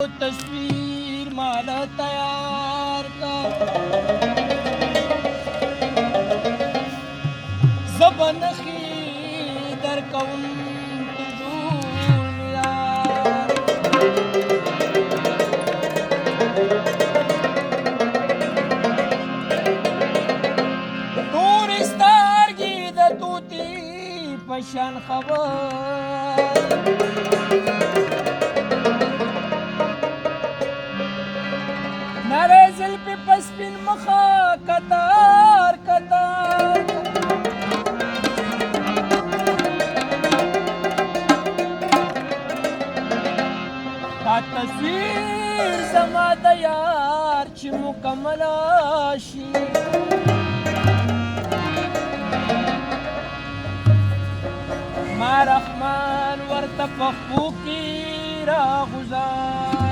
तस्वीर मला तयार कर जबन खीदर कौन तुझून यार टूरिस्तार गीद तूती पशान खबर نرزل په پسپین مخه قطار قطار تا تصویر زما د یار چې مکمل شي ما رحمان ورته په خپو کې راغوځار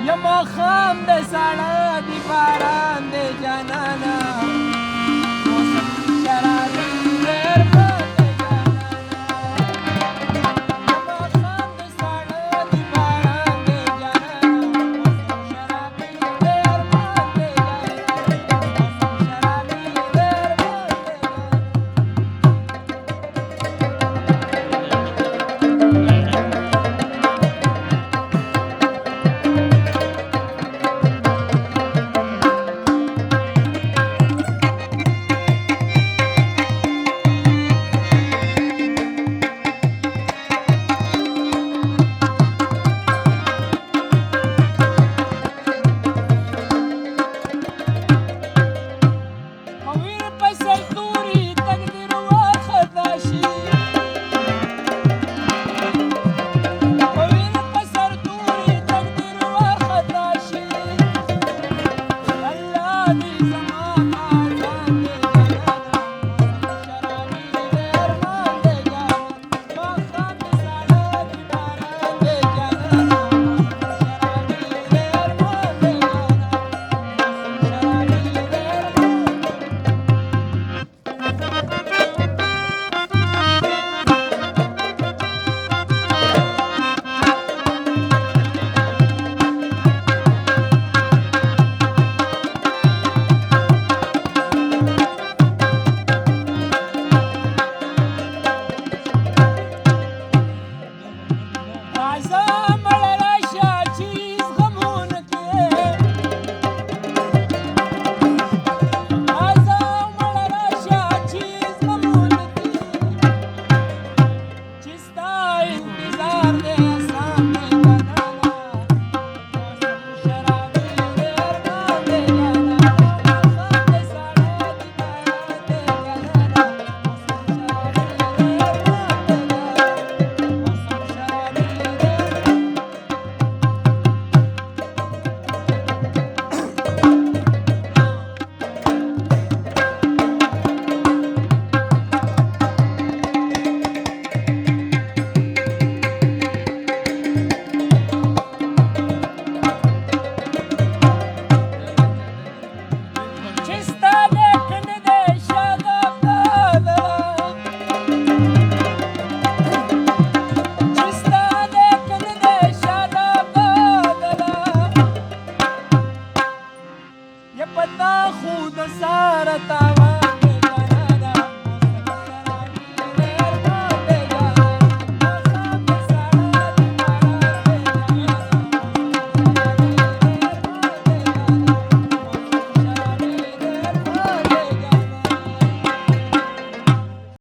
یما خام د ساړه دی باران دی جانانا موسم شرابي غیر باندې جانانا یما خام د ساړه دی باران دی جانانا موسم شرابي غیر باندې جانانا موسم شرابي غیر باندې خود سارتاوه